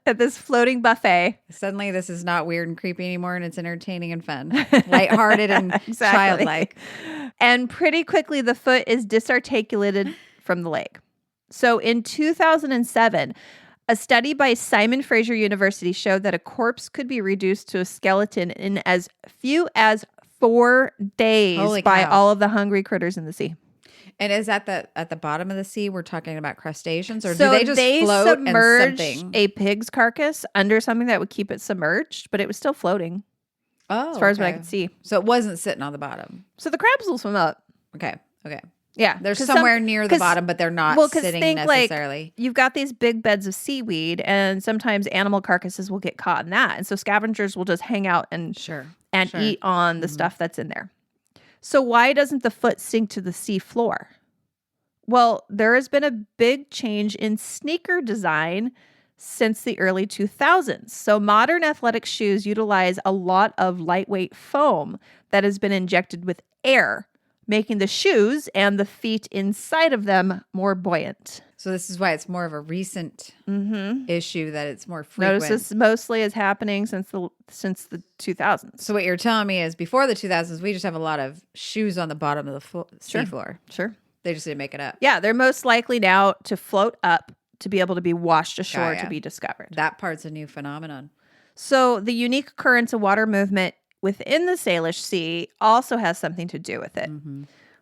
[SPEAKER 1] at this floating buffet.
[SPEAKER 2] Suddenly this is not weird and creepy anymore, and it's entertaining and fun. Lighthearted and
[SPEAKER 1] Exactly.
[SPEAKER 2] childlike.
[SPEAKER 1] And pretty quickly, the foot is disarticulated from the leg. So in 2007, a study by Simon Fraser University showed that a corpse could be reduced to a skeleton in as few as 4 days
[SPEAKER 2] Holy
[SPEAKER 1] by
[SPEAKER 2] cow.
[SPEAKER 1] all of the hungry critters in the sea.
[SPEAKER 2] And is that at the bottom of the sea we're talking about crustaceans, or
[SPEAKER 1] So
[SPEAKER 2] do they just float
[SPEAKER 1] submerged
[SPEAKER 2] and something?
[SPEAKER 1] a pig's carcass under something that would keep it submerged, but it was still floating
[SPEAKER 2] Oh,
[SPEAKER 1] as far as what I
[SPEAKER 2] okay.
[SPEAKER 1] could see.
[SPEAKER 2] So it wasn't sitting on the bottom.
[SPEAKER 1] So the crabs will swim up.
[SPEAKER 2] Okay.
[SPEAKER 1] Yeah.
[SPEAKER 2] They're
[SPEAKER 1] 'Cause
[SPEAKER 2] somewhere near the
[SPEAKER 1] 'cause-
[SPEAKER 2] bottom, but they're not
[SPEAKER 1] well, 'cause
[SPEAKER 2] sitting
[SPEAKER 1] think, like,
[SPEAKER 2] necessarily.
[SPEAKER 1] you've got these big beds of seaweed, and sometimes animal carcasses will get caught in that. And so scavengers will just hang out and
[SPEAKER 2] Sure.
[SPEAKER 1] eat on the stuff that's in there. So why doesn't the foot sink to the sea floor? Well, there has been a big change in sneaker design since the early 2000s. So modern athletic shoes utilize a lot of lightweight foam that has been injected with air, making the shoes and the feet inside of them more buoyant.
[SPEAKER 2] So this is why it's more of a recent issue, that it's more frequent.
[SPEAKER 1] Notice this mostly is happening since the 2000s.
[SPEAKER 2] So what you're telling me is before the 2000s, we just have a lot of shoes on the bottom of the
[SPEAKER 1] Sure.
[SPEAKER 2] seafloor.
[SPEAKER 1] Sure.
[SPEAKER 2] They just didn't make it up.
[SPEAKER 1] Yeah, they're most likely now to float up to be able to be washed ashore
[SPEAKER 2] yeah.
[SPEAKER 1] to be discovered.
[SPEAKER 2] That part's a new phenomenon.
[SPEAKER 1] So the unique occurrence of water movement within the Salish Sea also has something to do with it.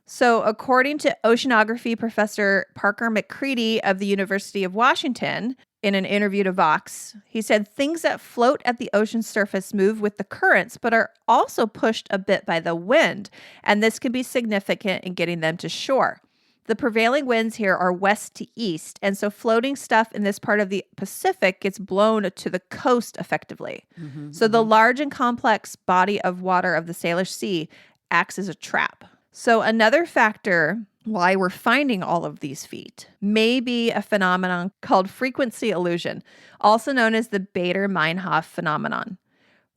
[SPEAKER 1] So according to oceanography professor Parker McCready of the University of Washington, in an interview to Vox, he said things that float at the ocean surface move with the currents, but are also pushed a bit by the wind. And this can be significant in getting them to shore. The prevailing winds here are west to east, and so floating stuff in this part of the Pacific gets blown to the coast effectively. So the large and complex body of water of the Salish Sea acts as a trap. So another factor why we're finding all of these feet may be a phenomenon called frequency illusion, also known as the Bader-Meinhof phenomenon.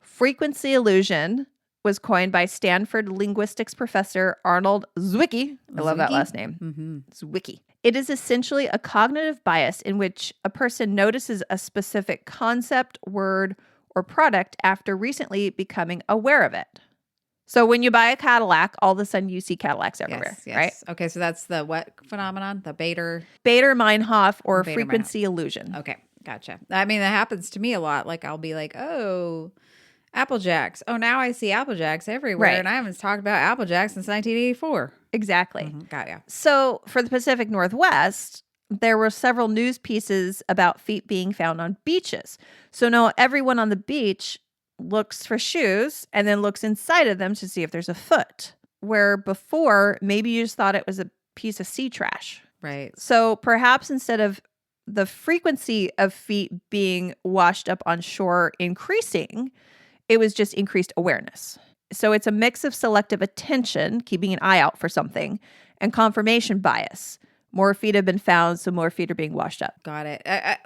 [SPEAKER 1] Frequency illusion was coined by Stanford linguistics professor Arnold Zwicky. I love that
[SPEAKER 2] Zwicky?
[SPEAKER 1] last name. Zwicky. It is essentially a cognitive bias in which a person notices a specific concept, word, or product after recently becoming aware of it. So when you buy a Cadillac, all of a sudden you see Cadillacs everywhere,
[SPEAKER 2] Yes.
[SPEAKER 1] right?
[SPEAKER 2] Okay, so that's the what phenomenon? The Bader.
[SPEAKER 1] Bader-Meinhof or
[SPEAKER 2] Bader-Meinhof.
[SPEAKER 1] frequency illusion.
[SPEAKER 2] Okay, gotcha. I mean, that happens to me a lot. Like I'll be like, oh, Apple Jacks. Oh, now I see Apple Jacks everywhere,
[SPEAKER 1] Right.
[SPEAKER 2] and I haven't talked about Apple Jacks since 1984.
[SPEAKER 1] Exactly.
[SPEAKER 2] Got ya.
[SPEAKER 1] So for the Pacific Northwest, there were several news pieces about feet being found on beaches. So now everyone on the beach looks for shoes and then looks inside of them to see if there's a foot, where before maybe you just thought it was a piece of sea trash.
[SPEAKER 2] Right.
[SPEAKER 1] So perhaps instead of the frequency of feet being washed up on shore increasing, it was just increased awareness. So it's a mix of selective attention, keeping an eye out for something, and confirmation bias. More feet have been found, so more feet are being washed up.
[SPEAKER 2] Got it. I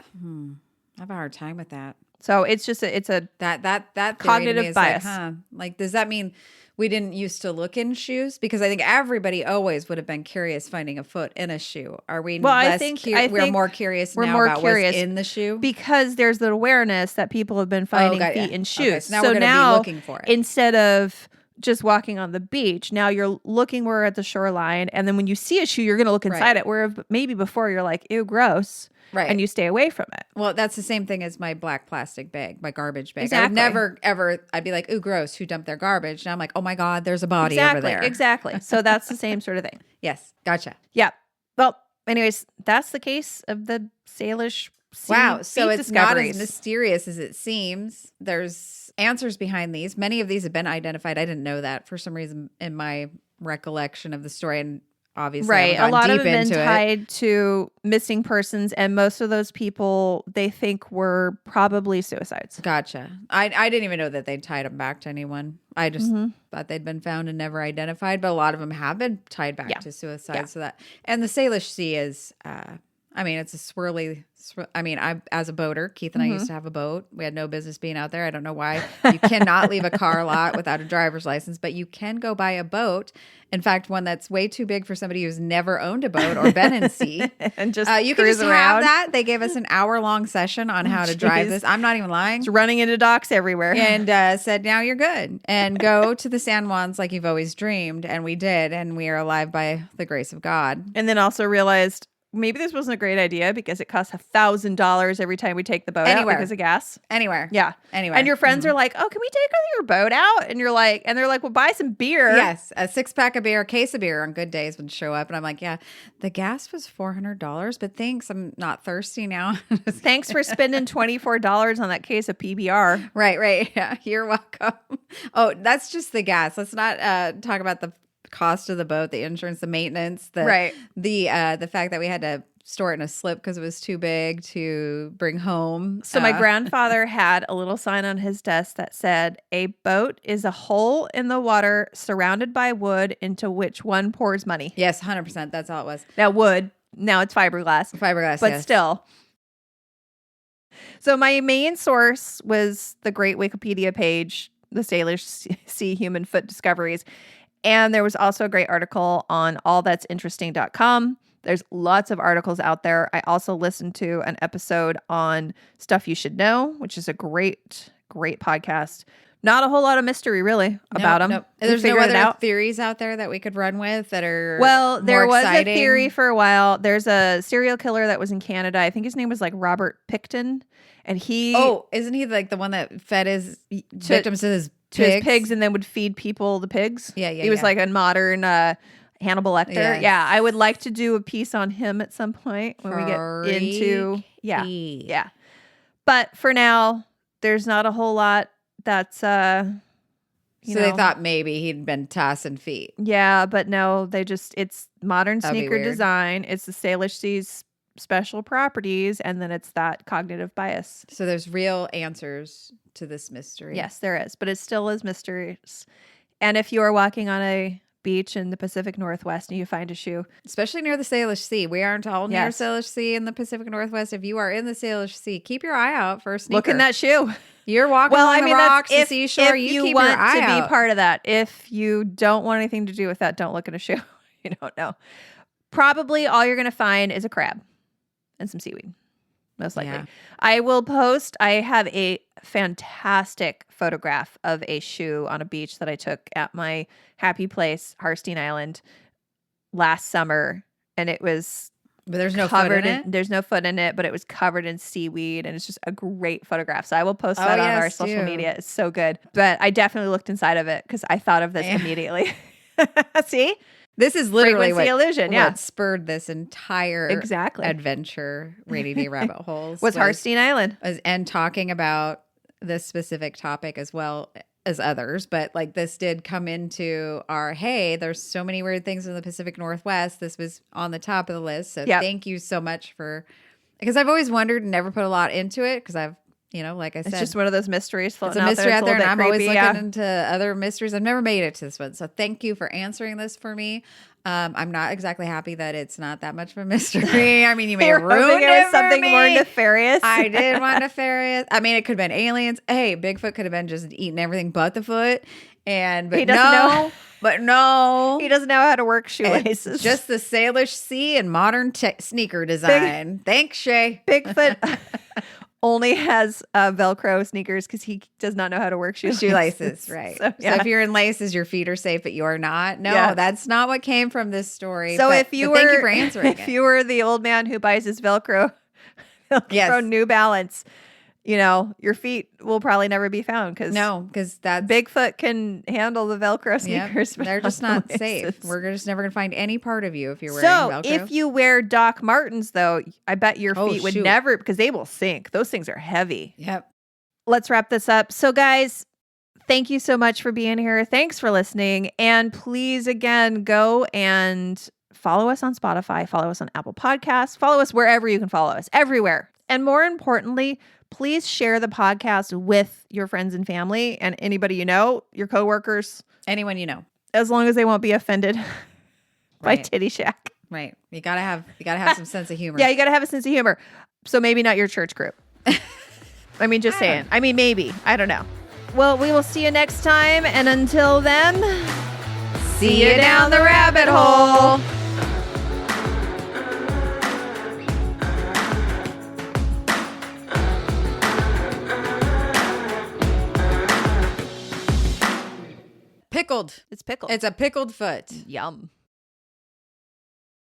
[SPEAKER 2] have a hard time with that.
[SPEAKER 1] So it's just it's a
[SPEAKER 2] That theory
[SPEAKER 1] Cognitive
[SPEAKER 2] to me is
[SPEAKER 1] bias.
[SPEAKER 2] Like, does that mean we didn't used to look in shoes? Because I think everybody always would have been curious finding a foot in a shoe. Are we
[SPEAKER 1] Well, I
[SPEAKER 2] less
[SPEAKER 1] think
[SPEAKER 2] we're more curious
[SPEAKER 1] we're
[SPEAKER 2] now
[SPEAKER 1] more
[SPEAKER 2] about
[SPEAKER 1] curious
[SPEAKER 2] what's in the shoe?
[SPEAKER 1] because there's the awareness that people have been finding
[SPEAKER 2] got
[SPEAKER 1] feet
[SPEAKER 2] ya.
[SPEAKER 1] in shoes.
[SPEAKER 2] Okay, so now we're gonna be looking for it.
[SPEAKER 1] Instead of just walking on the beach, now you're looking where at the shoreline, and then when you see a shoe, you're going to look inside
[SPEAKER 2] Right.
[SPEAKER 1] it. Where maybe before you're like, ew, gross,
[SPEAKER 2] Right.
[SPEAKER 1] and you stay away from it.
[SPEAKER 2] Well, that's the same thing as my black plastic bag, my garbage bag. I
[SPEAKER 1] Exactly.
[SPEAKER 2] would never, ever, I'd be like, ooh, gross, who dumped their garbage? And I'm like, oh my God, there's a body over there.
[SPEAKER 1] Exactly. So that's the same sort of thing.
[SPEAKER 2] Yes, gotcha.
[SPEAKER 1] Yeah. Well, anyways, that's the case of the Salish Sea
[SPEAKER 2] Wow. So
[SPEAKER 1] Feet
[SPEAKER 2] it's not as
[SPEAKER 1] Discoveries.
[SPEAKER 2] mysterious as it seems. There's answers behind these. Many of these have been identified. I didn't know that for some reason in my recollection of the story. And obviously
[SPEAKER 1] Right. A
[SPEAKER 2] haven't
[SPEAKER 1] lot
[SPEAKER 2] gone
[SPEAKER 1] of
[SPEAKER 2] deep
[SPEAKER 1] them been
[SPEAKER 2] into it.
[SPEAKER 1] tied to missing persons, and most of those people they think were probably suicides.
[SPEAKER 2] Gotcha. I didn't even know that they tied them back to anyone. I just thought they'd been found and never identified, but a lot of them have been tied back
[SPEAKER 1] Yeah.
[SPEAKER 2] to suicide.
[SPEAKER 1] Yeah.
[SPEAKER 2] So that, and the Salish Sea is, it's a swirly. I, as a boater, Keith and I used to have a boat. We had no business being out there. I don't know why. You cannot leave a car lot without a driver's license, but you can go buy a boat. In fact, one that's way too big for somebody who's never owned a boat or been in sea.
[SPEAKER 1] And just
[SPEAKER 2] you can
[SPEAKER 1] cruise
[SPEAKER 2] just
[SPEAKER 1] around.
[SPEAKER 2] have that. They gave us an hour-long session on how to drive
[SPEAKER 1] Jeez.
[SPEAKER 2] this. I'm not even lying.
[SPEAKER 1] It's running into docks everywhere.
[SPEAKER 2] And said, now you're good. And go to the San Juans like you've always dreamed. And we did. And we are alive by the grace of God.
[SPEAKER 1] And then also realized maybe this wasn't a great idea because it costs $1,000 every time we take the boat out because of gas.
[SPEAKER 2] Anywhere.
[SPEAKER 1] Yeah.
[SPEAKER 2] Anywhere.
[SPEAKER 1] And your friends are like, oh, can we take your boat out? And you're like, and they're like, well, buy some beer.
[SPEAKER 2] Yes. A 6-pack of beer, a case of beer on good days would show up. And I'm like, yeah, the gas was $400, but thanks. I'm not thirsty now.
[SPEAKER 1] Thanks for spending $24 on that case of PBR.
[SPEAKER 2] Right. Yeah. You're welcome. Oh, that's just the gas. Let's not talk about the cost of the boat, the insurance, the maintenance, the fact that we had to store it in a slip because it was too big to bring home.
[SPEAKER 1] So my grandfather had a little sign on his desk that said, a boat is a hole in the water surrounded by wood into which one pours money.
[SPEAKER 2] Yes, 100%. That's all it was.
[SPEAKER 1] Now wood, now it's fiberglass.
[SPEAKER 2] Fiberglass,
[SPEAKER 1] but
[SPEAKER 2] yes.
[SPEAKER 1] still. So my main source was the great Wikipedia page, the Salish Sea Feet Discoveries. And there was also a great article on allthat'sinteresting.com. There's lots of articles out there. I also listened to an episode on Stuff You Should Know, which is a great podcast. Not a whole lot of mystery, really, about them.
[SPEAKER 2] No. There's no other theories out there that we could run with that are
[SPEAKER 1] there was
[SPEAKER 2] exciting.
[SPEAKER 1] A theory for a while. There's a serial killer that was in Canada. I think his name was like Robert Picton. And he...
[SPEAKER 2] Oh, isn't he like the one that fed his victims to his pigs
[SPEAKER 1] and then would feed people the pigs?
[SPEAKER 2] Yeah.
[SPEAKER 1] He was like a modern Hannibal Lecter.
[SPEAKER 2] Yes.
[SPEAKER 1] Yeah, I would like to do a piece on him at some point when we get into... Yeah. But for now, there's not a whole lot that's... So
[SPEAKER 2] they thought maybe he'd been tossing feet.
[SPEAKER 1] Yeah, but no, it's modern
[SPEAKER 2] That'd
[SPEAKER 1] sneaker design. It's the Salish Sea's special properties, and then it's that cognitive bias.
[SPEAKER 2] So there's real answers to this mystery.
[SPEAKER 1] Yes, there is, but it still is mysterious. And if you are walking on a beach in the Pacific Northwest and you find a shoe,
[SPEAKER 2] especially near the Salish Sea, we aren't all near Salish Sea in the Pacific Northwest. If you are in the Salish Sea, keep your eye out for a sneaker.
[SPEAKER 1] Look in that shoe.
[SPEAKER 2] You're walking on the rocks, the seashore.
[SPEAKER 1] If
[SPEAKER 2] you keep
[SPEAKER 1] want
[SPEAKER 2] your eye
[SPEAKER 1] to
[SPEAKER 2] out.
[SPEAKER 1] be part of that. If you don't want anything to do with that, don't look in a shoe. You don't know. Probably all you're going to find is a crab and some seaweed, most likely.
[SPEAKER 2] Yeah.
[SPEAKER 1] I will post. I have a fantastic photograph of a shoe on a beach that I took at my happy place, Harstein Island, last summer, and it was.
[SPEAKER 2] But there's no foot in it?
[SPEAKER 1] There's no foot in it, but it was covered in seaweed, and it's just a great photograph. So I will post that on our social media. It's so good. But I definitely looked inside of it because I thought of this immediately. See?
[SPEAKER 2] This is literally
[SPEAKER 1] what
[SPEAKER 2] spurred this entire adventure, Rainy Day Rabbit Holes.
[SPEAKER 1] was Harstein Island.
[SPEAKER 2] And talking about this specific topic as well as others. But like this did come into our, hey, there's so many weird things in the Pacific Northwest. This was on the top of the list. So thank you so much because I've always wondered and never put a lot into it because I've, like I said.
[SPEAKER 1] It's just one of those mysteries floating
[SPEAKER 2] out there. It's a mystery out there, and I'm always looking
[SPEAKER 1] yeah.
[SPEAKER 2] into other mysteries. I've never made it to this one. So thank you for answering this for me. I'm not exactly happy that it's not that much of a mystery. I mean, you may have ruined it for
[SPEAKER 1] something
[SPEAKER 2] me.
[SPEAKER 1] more nefarious.
[SPEAKER 2] I did want nefarious. I mean, it could have been aliens. Hey, Bigfoot could have been just eating everything but the foot. But
[SPEAKER 1] he doesn't know.
[SPEAKER 2] But no.
[SPEAKER 1] He doesn't know how to work shoelaces.
[SPEAKER 2] It's just the Salish Sea and modern sneaker design. Thanks, Shea.
[SPEAKER 1] Bigfoot only has Velcro sneakers because he does not know how to work shoelaces.
[SPEAKER 2] Right.
[SPEAKER 1] So
[SPEAKER 2] if you're in laces, your feet are safe, but you are not. No, that's not what came from this story.
[SPEAKER 1] So
[SPEAKER 2] thank you for answering
[SPEAKER 1] if you were the old man who buys his Velcro New Balance, your feet will probably never be found because
[SPEAKER 2] that
[SPEAKER 1] Bigfoot can handle the Velcro sneakers.
[SPEAKER 2] They're just not safe. We're just never going to find any part of you if you're wearing Velcro.
[SPEAKER 1] So if you wear Doc Martens, though, I bet your feet would never, because they will sink. Those things are heavy.
[SPEAKER 2] Yep.
[SPEAKER 1] Let's wrap this up. So guys, thank you so much for being here. Thanks for listening. And please, again, go and follow us on Spotify, follow us on Apple Podcasts, follow us wherever you can follow us, everywhere. And more importantly, please share the podcast with your friends and family and anybody you know, your coworkers,
[SPEAKER 2] Anyone you know.
[SPEAKER 1] as long as they won't be offended by
[SPEAKER 2] Right.
[SPEAKER 1] Titty Shack.
[SPEAKER 2] Right. You gotta have some sense of humor.
[SPEAKER 1] Yeah, you got to have a sense of humor. So maybe not your church group. I mean, just saying. I mean, maybe. I don't know. Well, we will see you next time. And until then,
[SPEAKER 2] See you down the rabbit hole. Pickled.
[SPEAKER 1] it's pickled.
[SPEAKER 2] It's a pickled foot.
[SPEAKER 1] Yum.